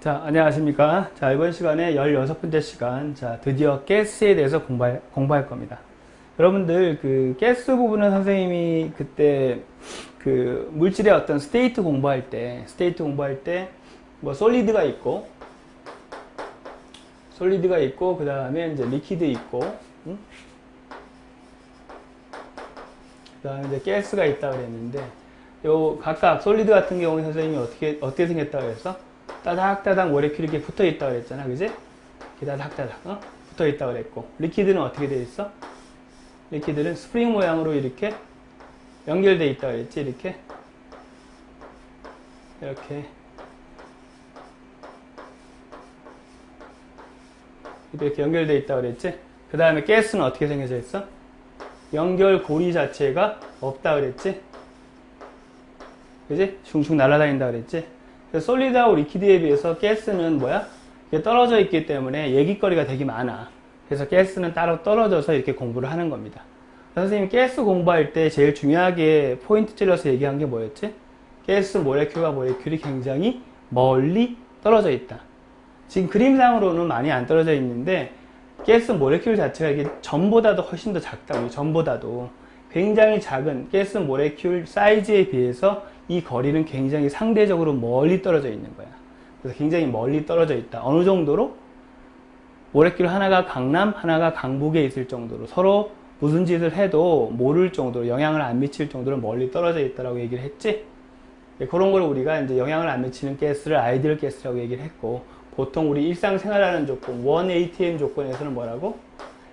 자, 안녕하십니까. 자, 이번 시간에 16번째 시간. 자, 드디어 가스에 대해서 공부할 겁니다. 여러분들, 가스 부분은 선생님이 그때 물질의 어떤 스테이트 공부할 때, 뭐, 솔리드가 있고, 그 다음에 이제 리퀴드 있고, 응? 그 다음에 이제 가스가 있다 그랬는데, 요, 각각 솔리드 같은 경우에 선생님이 어떻게 생겼다 그랬어? 따닥따닥 모레큘이 이렇게 붙어 있다 그랬잖아. 그지? 이렇게 따닥따닥, 붙어 있다 그랬고. 리퀴드는 어떻게 돼 있어? 리퀴드는 스프링 모양으로 이렇게 연결돼 있다 그랬지? 이렇게 연결돼 있다 그랬지? 그 다음에 가스는 어떻게 생겨져 있어? 연결고리 자체가 없다 그랬지? 그지? 슝슝 날아다닌다 그랬지? 그래서 솔리드하고 리퀴드에 비해서 가스는 뭐야? 이게 떨어져 있기 때문에 얘기거리가 되게 많아. 그래서 가스는 따로 떨어져서 이렇게 공부를 하는 겁니다. 선생님이 가스 공부할 때 제일 중요하게 포인트 찔러서 얘기한 게 뭐였지? 가스 모레큘과 모레큘이 굉장히 멀리 떨어져 있다. 지금 그림상으로는 많이 안 떨어져 있는데 가스 모레큘 자체가 이게 전보다도 훨씬 더 작다고. 전보다도 굉장히 작은 가스 모레큘 사이즈에 비해서 이 거리는 굉장히 상대적으로 멀리 떨어져 있는 거야. 그래서 굉장히 멀리 떨어져 있다. 어느 정도로? 모레큘 하나가 강남, 하나가 강북에 있을 정도로 서로 무슨 짓을 해도 모를 정도로 영향을 안 미칠 정도로 멀리 떨어져 있다라고 얘기를 했지? 그런 걸 우리가 이제 영향을 안 미치는 가스를 아이디얼 가스라고 얘기를 했고, 보통 우리 일상생활하는 조건, 1ATM 조건에서는 뭐라고?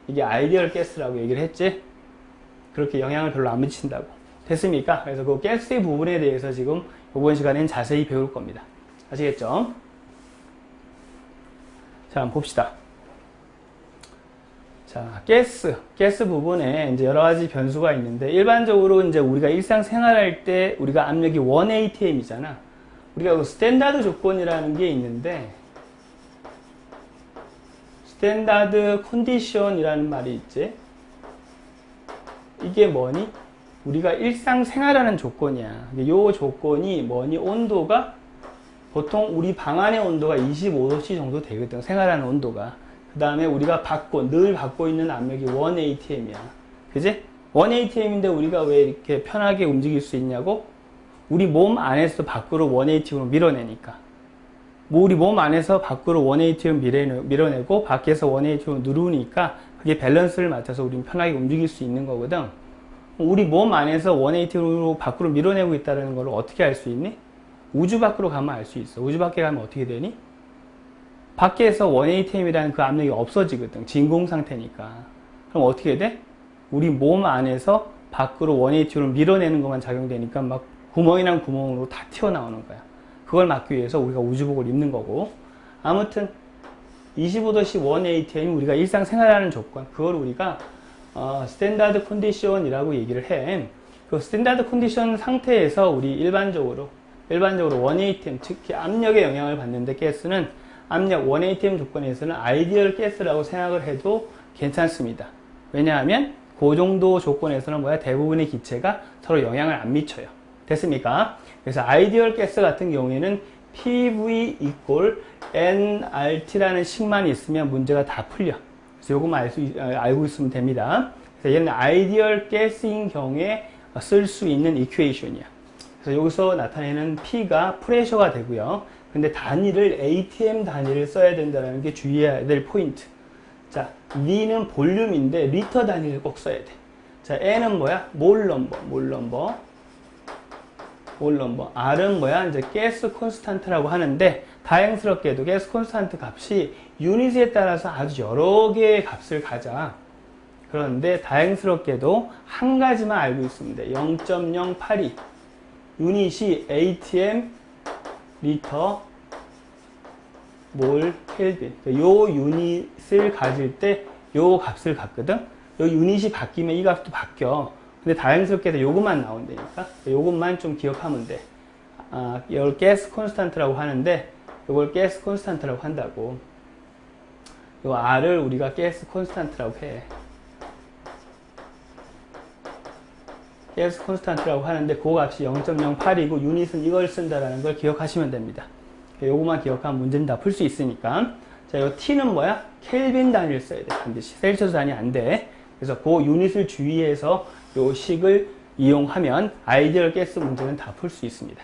이게 아이디얼 가스라고 얘기를 했지? 그렇게 영향을 별로 안 미친다고. 됐습니까? 그래서 그 가스의 부분에 대해서 지금 이번 시간엔 자세히 배울 겁니다. 아시겠죠? 자, 한번 봅시다. 자, 가스 부분에 이제 여러 가지 변수가 있는데, 일반적으로 이제 우리가 일상생활할 때 우리가 압력이 1ATM이잖아. 우리가 그 스탠다드 조건이라는 게 있는데, 스탠다드 컨디션이라는 말이 있지. 이게 뭐니? 우리가 일상생활하는 조건이야. 이 조건이 뭐니? 온도가 보통 우리 방 안의 온도가 25도씨 정도 되거든. 생활하는 온도가. 그 다음에 우리가 늘 받고 있는 압력이 1ATM이야. 그지? 1ATM인데 우리가 왜 이렇게 편하게 움직일 수 있냐고? 우리 몸 안에서 밖으로 1ATM으로 밀어내니까. 뭐 우리 몸 안에서 밖으로 1ATM 밀어내고 밖에서 1ATM으로 누르니까 그게 밸런스를 맞춰서 우리는 편하게 움직일 수 있는 거거든. 우리 몸 안에서 180으로 밖으로 밀어내고 있다는 걸 어떻게 알 수 있니? 우주 밖으로 가면 알 수 있어. 우주 밖에 가면 어떻게 되니? 밖에서 1ATM이라는 그 압력이 없어지거든. 진공 상태니까. 그럼 어떻게 돼? 우리 몸 안에서 밖으로 180으로 밀어내는 것만 작용되니까 막 구멍이랑 구멍으로 다 튀어나오는 거야. 그걸 막기 위해서 우리가 우주복을 입는 거고. 아무튼 25도씨 1ATM이 우리가 일상생활하는 조건. 그걸 우리가 스탠다드 컨디션이라고 얘기를 해. 그 스탠다드 컨디션 상태에서 우리 일반적으로 1ATM, 특히 압력에 영향을 받는데 가스는 압력 1ATM 조건에서는 아이디얼 가스라고 생각을 해도 괜찮습니다. 왜냐하면 그 정도 조건에서는 대부분의 기체가 서로 영향을 안 미쳐요. 됐습니까? 그래서 아이디얼 가스 같은 경우에는 PV equal nRT라는 식만 있으면 문제가 다 풀려. 그래서 요것만 알고 있으면 됩니다. 그래서 얘는 아이디얼 가스인 경우에 쓸 수 있는 이퀘이션이야. 그래서 여기서 나타내는 P가 프레셔가 되고요. 근데 단위를 ATM 단위를 써야 된다는 게 주의해야 될 포인트. 자, V는 볼륨인데 리터 단위를 꼭 써야 돼. 자, N은 몰 넘버. R은 이제 가스 콘스탄트라고 하는데, 다행스럽게도 가스 콘스탄트 값이 유닛에 따라서 아주 여러 개의 값을 가져. 그런데 다행스럽게도 한 가지만 알고 있으면 돼. 0.082 유닛이 ATM 리터 몰 켈빈. 요 유닛을 가질 때 요 값을 갖거든. 요 유닛이 바뀌면 이 값도 바뀌어. 근데 다행스럽게도 요것만 나온다니까. 요것만 좀 기억하면 돼. 이걸 가스 콘스탄트라고 하는데, 요걸 가스 콘스탄트라고 한다고. 요 R을 우리가 가스 콘스탄트라고 해. 가스 콘스탄트라고 하는데 그 값이 0.08이고 유닛은 이걸 쓴다라는 걸 기억하시면 됩니다. 요거만 기억하면 문제는 다 풀 수 있으니까. 자, 요 T는 뭐야? 켈빈 단위를 써야 돼. 반드시. 셀시어스 단위 안 돼. 그래서 그 유닛을 주의해서 요 식을 이용하면 아이디얼 가스 문제는 다 풀 수 있습니다.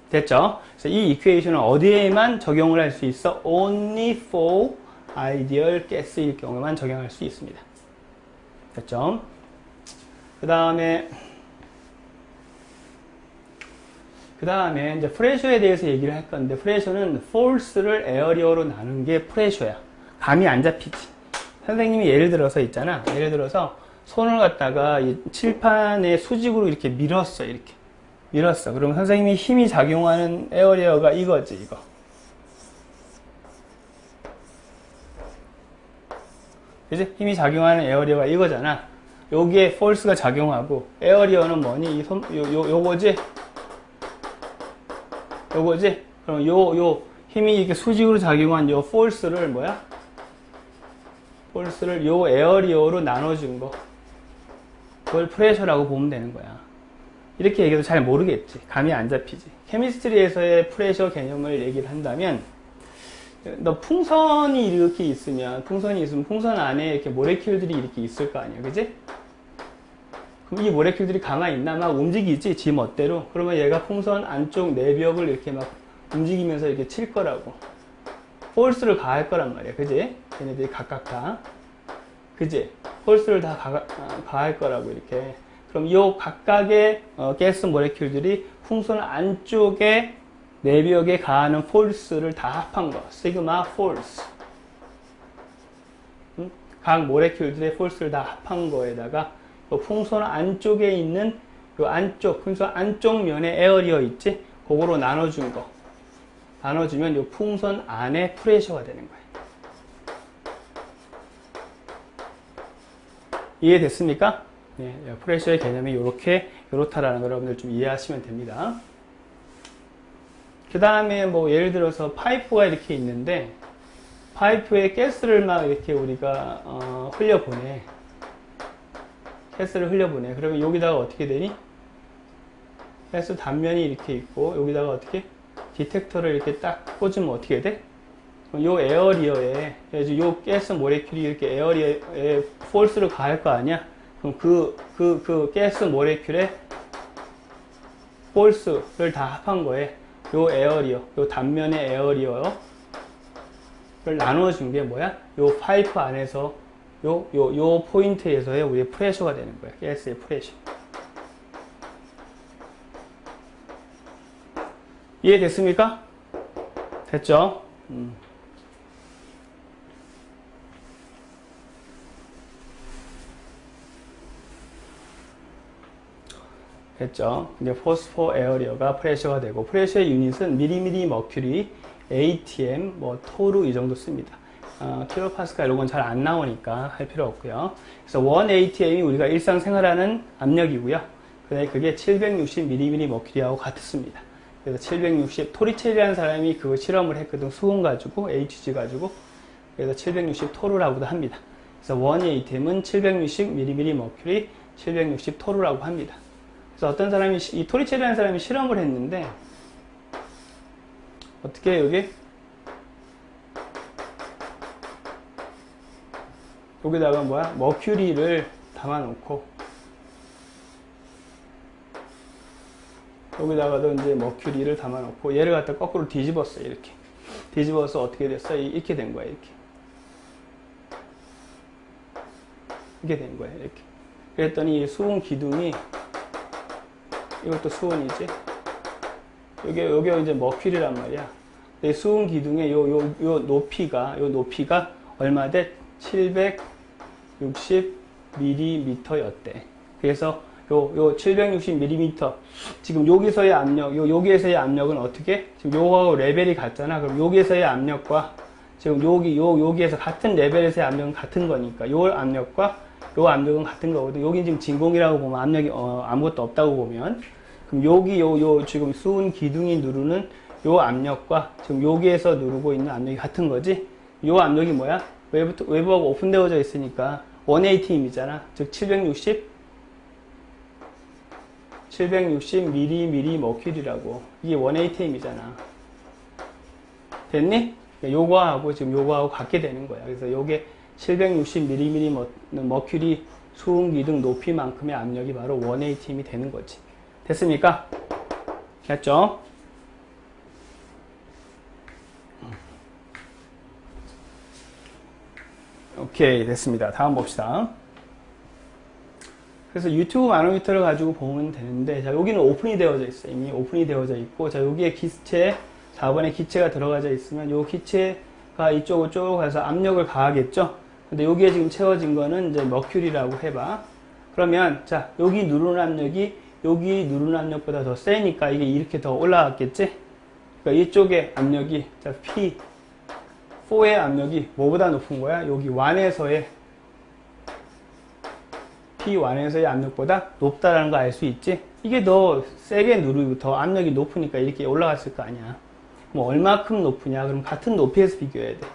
됐죠? 그래서 이 이퀘이션은 어디에만 적용을 할 수 있어? Only for ideal gas일 경우만 적용할 수 있습니다. 됐죠? 그 다음에 이제 프레셔에 대해서 얘기를 할 건데, 프레셔는 force를 에어리어로 나눈 게 프레셔야. 감이 안 잡히지. 선생님이 예를 들어서 있잖아. 예를 들어서 손을 갖다가 이 칠판에 수직으로 이렇게 밀었어. 이렇게 밀었어. 그러면 선생님이 힘이 작용하는 에어리어가 이거지, 이거. 그지? 힘이 작용하는 에어리어가 이거잖아. 여기에 force가 작용하고, 에어리어는 뭐니? 요거지? 요거지? 그럼 요 힘이 이렇게 수직으로 작용한 요 force를 뭐야? force를 요 에어리어로 나눠준 거. 그걸 프레셔라고 보면 되는 거야. 이렇게 얘기해도 잘 모르겠지. 감이 안 잡히지. 케미스트리에서의 프레셔 개념을 얘기를 한다면, 너 풍선이 이렇게 있으면 풍선 안에 이렇게 모레큘들이 이렇게 있을 거 아니야. 그지? 그럼 이 모레큘들이 가만히 있나? 막 움직이지, 지 멋대로. 그러면 얘가 풍선 안쪽 내벽을 이렇게 막 움직이면서 이렇게 칠 거라고. 폴스를 가할 거란 말이야. 그지? 얘네들이 각각 다. 그지? 폴스를 다 가할 거라고, 이렇게. 그럼 요 각각의 가스 모레큘들이 풍선 안쪽에 내벽에 가하는 폴스를 다 합한 거. 시그마 폴스. 각 모레큘들의 폴스를 다 합한 거에다가 풍선 안쪽에 있는 그 안쪽, 풍선 안쪽 면에 에어리어 있지? 그거로 나눠준 거. 나눠주면 이 풍선 안에 프레셔가 되는 거예요. 이해됐습니까? 네, 프레셔의 개념이 요렇다라는 걸 여러분들 좀 이해하시면 됩니다. 그 다음에 뭐 예를 들어서 파이프가 이렇게 있는데, 파이프에 가스를 막 이렇게 우리가 흘려보내. 가스를 흘려보내. 그러면 여기다가 어떻게 되니? 가스 단면이 이렇게 있고, 여기다가 어떻게? 디텍터를 이렇게 딱 꽂으면 어떻게 돼? 요 에어리어에, 요 가스 모레큘이 이렇게 에어리어에 폴스를 가할 거 아니야? 그럼 그 가스 모레큘에 폴스를 다 합한 거에, 요 에어리어, 요 단면의 에어리어를 나눠준 게 뭐야? 요 파이프 안에서 요 포인트에서의 우리의 프레셔가 되는 거야. 가스의 프레셔. 이해됐습니까? 됐죠? 됐죠? 이제 포스포 에어리어가 프레셔가 되고, 프레셔의 유닛은 미리미리 머큐리, ATM, 뭐 토르 이 정도 씁니다. 킬로파스칼 이런 건 잘 안 나오니까 할 필요 없고요. 그래서 1ATM이 우리가 일상생활하는 압력이고요. 그게 760mm 머큐리하고 같습니다. 그래서 760, 토리첼이라는 사람이 그거 실험을 했거든. 수은 가지고, HG 가지고. 그래서 760 토르라고도 합니다. 그래서 1ATM은 760mm 머큐리, 760 토르라고 합니다. 그래서 어떤 사람이, 이 토리첼이라는 사람이 실험을 했는데, 어떻게 여기? 여기다가 뭐야? 머큐리를 담아놓고, 여기다가도 이제 머큐리를 담아놓고, 얘를 갖다 거꾸로 뒤집었어요. 이렇게. 뒤집어서 어떻게 됐어? 이렇게 된 거야. 이렇게. 이렇게 된 거야. 이렇게. 그랬더니 이 수은 기둥이, 이것도 수은이지? 요게 이제 머큐리란 말이야. 이 수은 기둥의 요 높이가 얼마 돼? 760mm였대. 그래서 요 760mm, 지금 여기서의 압력, 여기에서의 압력은 어떻게? 지금 요거하고 레벨이 같잖아. 그럼 여기에서의 압력과 지금 여기에서 같은 레벨에서의 압력은 같은 거니까 요 압력과 요 압력은 같은 거거든. 여기 지금 진공이라고 보면 압력이 아무것도 없다고 보면, 그럼 여기 지금 수은 기둥이 누르는 요 압력과 지금 여기에서 누르고 있는 압력이 같은 거지. 요 압력이 뭐야? 외부하고 오픈되어져 있으니까 1ATM이잖아. 즉 760mm 머큐리라고. 이게 1ATM이잖아. 됐니? 요거하고 지금 요거하고 같게 되는 거야. 그래서 요게 760mm 머큐리 수은기둥 높이만큼의 압력이 바로 1ATM이 되는 거지. 됐습니까? 됐죠? 오케이, 됐습니다. 다음 봅시다. 그래서 유튜브 마노미터를 가지고 보면 되는데, 자, 여기는 오픈이 되어져 있어요. 이미 오픈이 되어져 있고, 자, 여기에 기체, 4번에 기체가 들어가져 있으면, 요 기체가 이쪽으로 쭉 가서 압력을 가하겠죠? 근데 여기에 지금 채워진 거는 이제 머큐리라고 해봐. 그러면, 자, 여기 누르는 압력이 여기 누르는 압력보다 더 세니까 이게 이렇게 더 올라갔겠지? 그러니까 이쪽의 압력이, 자, P4의 압력이 뭐보다 높은 거야? 여기 1에서의 P1에서의 압력보다 높다라는 거 알 수 있지? 이게 더 세게 누르고 더 압력이 높으니까 이렇게 올라갔을 거 아니야. 뭐 얼마큼 높으냐? 그럼 같은 높이에서 비교해야 돼.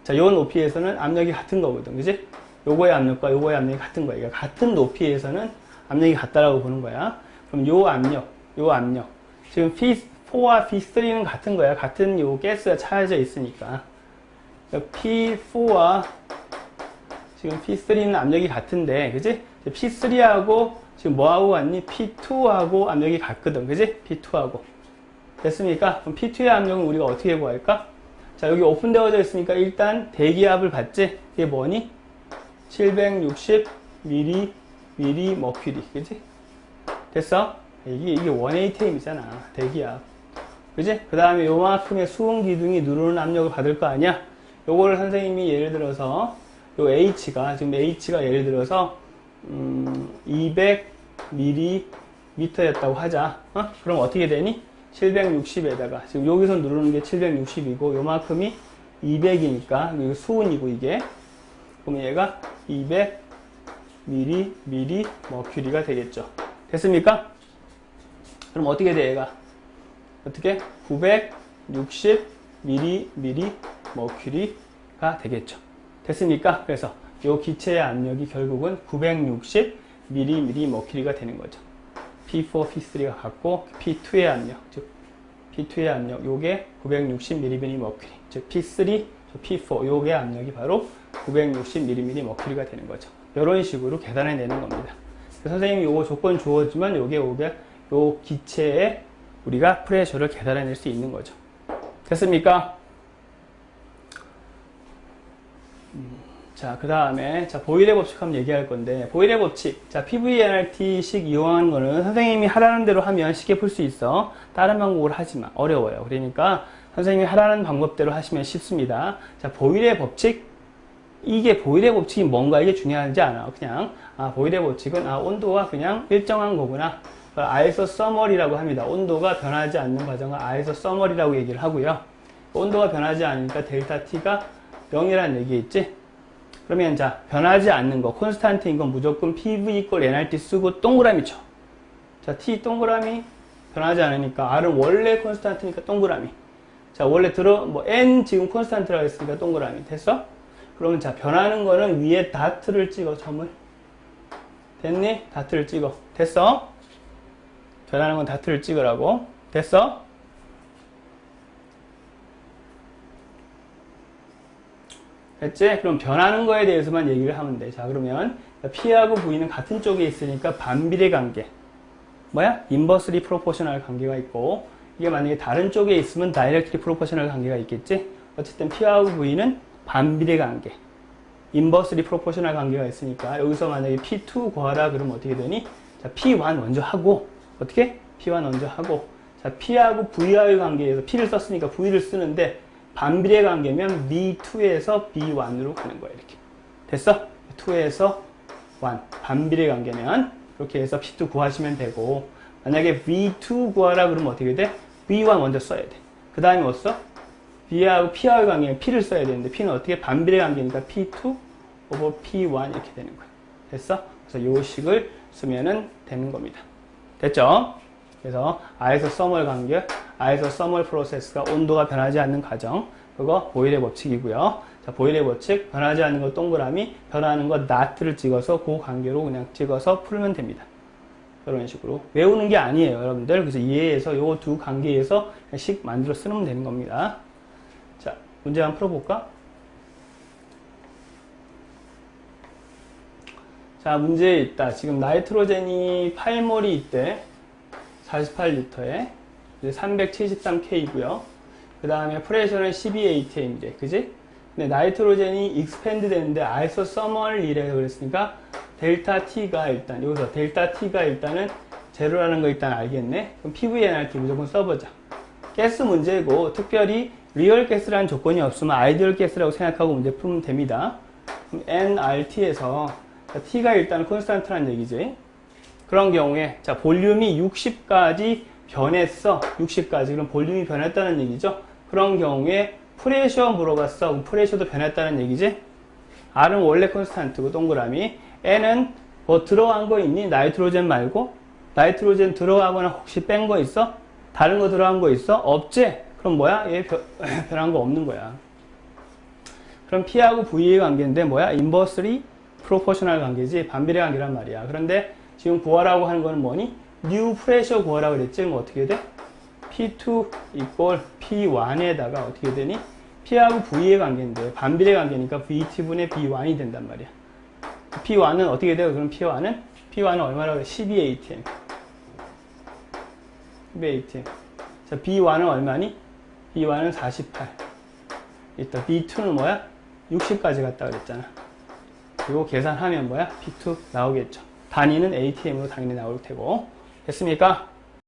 자, 요 높이에서는 압력이 같은 거거든. 그지? 요거의 압력과 요거의 압력이 같은 거야. 그러니까 같은 높이에서는 압력이 같다라고 보는 거야. 그럼 요 압력. 지금 P4와 P3는 같은 거야. 같은 요 가스가 차여져 있으니까. 그러니까 P4와 지금 P3는 압력이 같은데, 그지? P3하고 지금 뭐하고 같니? P2하고 압력이 같거든. 그지? P2하고. 됐습니까? 그럼 P2의 압력은 우리가 어떻게 구할까? 자, 여기 오픈되어져 있으니까 일단 대기압을 받지? 이게 뭐니? 760 mmHg. 그지? 됐어? 이게 1ATM이잖아. 대기압. 그지? 그 다음에 요만큼의 수은 기둥이 누르는 압력을 받을 거 아니야? 요거를 선생님이 예를 들어서 요 H가, 지금 H가 예를 들어서 200mm였다고 하자. 그럼 어떻게 되니? 760에다가 지금 여기서 누르는 게 760이고 요만큼이 200이니까 이거 수은이고 이게 그러면 얘가 200mmHg가 되겠죠. 됐습니까? 그럼 어떻게 돼 얘가? 어떻게? 960mmHg가 되겠죠. 됐습니까? 그래서 이 기체의 압력이 결국은 960mmHg가 되는 거죠. P4, P3가 같고 P2의 압력, 즉 P2의 압력 요게 960mmHg, 즉 P3, P4 요게 압력이 바로 960mmHg가 되는 거죠. 이런 식으로 계산해 내는 겁니다. 선생님이 요거 조건 주어지면 요게 요 기체에 우리가 프레셔를 계산해 낼 수 있는 거죠. 됐습니까? 자, 그 다음에, 자, 보일의 법칙 한번 얘기할 건데, 보일의 법칙. 자, PVNRT식 이용하는 거는 선생님이 하라는 대로 하면 쉽게 풀 수 있어. 다른 방법으로 하지 마. 어려워요. 그러니까 선생님이 하라는 방법대로 하시면 쉽습니다. 자, 보일의 법칙. 이게 보일의 법칙이 뭔가 이게 중요하지 않아. 그냥, 보일의 법칙은, 온도가 그냥 일정한 거구나. 아이소 서머리라고 합니다. 온도가 변하지 않는 과정을 아이소 서머리라고 얘기를 하고요. 온도가 변하지 않으니까 델타 T가 0이라는 얘기 있지? 그러면 자, 변하지 않는 거, 콘스탄트인 건 무조건 PV = nRT 쓰고 동그라미 쳐. 자, T 동그라미 변하지 않으니까 R은 원래 콘스탄트니까 동그라미. 자, 원래 N 지금 콘스탄트라고 했으니까 동그라미. 됐어? 그러면 자, 변하는 거는 위에 다트를 찍어, 점을. 됐니? 다트를 찍어. 됐어? 변하는 건 다트를 찍으라고. 됐어? 됐지? 그럼 변하는 거에 대해서만 얘기를 하면 돼. 자, 그러면 P하고 V는 같은 쪽에 있으니까 반비례 관계. 뭐야? 인버스리 프로포셔널 관계가 있고, 이게 만약에 다른 쪽에 있으면 다이렉트리 프로포셔널 관계가 있겠지? 어쨌든 P하고 V는 반비례 관계. 인버스리 프로포셔널 관계가 있으니까 여기서 만약에 P2 구하라 그러면 어떻게 되니? 자, P1 먼저 하고, 어떻게? P1 먼저 하고, 자, P하고 V와의 관계에서 P를 썼으니까 V를 쓰는데, 반비례 관계면 B2에서 B1으로 가는 거야, 이렇게. 됐어? 2에서 1. 반비례 관계면, 이렇게 해서 P2 구하시면 되고, 만약에 B2 구하라 그러면 어떻게 돼? B1 먼저 써야 돼. 그 다음에 뭐 써? B하고 P와의 관계는 P를 써야 되는데, P는 어떻게? 반비례 관계니까 P2 over P1 이렇게 되는 거야. 됐어? 그래서 요 식을 쓰면은 되는 겁니다. 됐죠? 그래서 아이소서멀 관계, 아이소서멀 프로세스가 온도가 변하지 않는 과정, 그거 보일의 법칙이고요. 자, 보일의 법칙, 변하지 않는 거 동그라미, 변하는 거 not를 찍어서 그 관계로 그냥 찍어서 풀면 됩니다. 이런 식으로 외우는 게 아니에요, 여러분들. 그래서 이해해서 요 두 관계에서 식 만들어 쓰면 되는 겁니다. 문제 한번 풀어볼까? 자, 문제에 있다. 지금 나이트로젠이 8몰이 있대. 48리터에. 373K고요. 그 다음에 프레셔는 12atm이래. 그지? 근데 나이트로젠이 익스펜드 되는데 아이소서멀이라고 그랬으니까 델타 T가 일단 여기서 델타 T가 일단은 제로라는 거 일단 알겠네. 그럼 PVNRT 무조건 써보자. 가스 문제고 특별히 리얼 가스라는 조건이 없으면 아이디얼 가스라고 생각하고 문제 풀면 됩니다. 그럼 nRT에서 T가 일단 콘스탄트란 얘기지. 그런 경우에 자 볼륨이 60까지 변했어. 60까지. 그럼 볼륨이 변했다는 얘기죠. 그런 경우에 프레셔 물어봤어. 그럼 프레셔도 변했다는 얘기지. R은 원래 콘스탄트고 동그라미. N은 뭐 들어간 거 있니? 나이트로젠 말고? 나이트로젠 들어가거나 혹시 뺀 거 있어? 다른 거 들어간 거 있어? 없지? 그럼 뭐야? 얘 변한 거 없는 거야. 그럼 P하고 V의 관계인데 뭐야? 인버스리 프로포셔널 관계지. 반비례 관계란 말이야. 그런데 지금 구하라고 하는 거는 뭐니? 뉴 프레셔 구하라고 그랬지? 그럼 어떻게 돼? P2 이꼴 P1에다가 어떻게 되니? P하고 V의 관계인데 반비례 관계니까 VT분의 B1이 된단 말이야. P1은 어떻게 돼요? 그럼 P1은 얼마라고 그래? 12atm. 12atm. 자, B1은 얼마니? B1은 48. 일단 B2는 뭐야? 60까지 갔다 그랬잖아. 그리고 계산하면 뭐야? P2 나오겠죠. 단위는 atm으로 당연히 나올 테고. 됐습니까?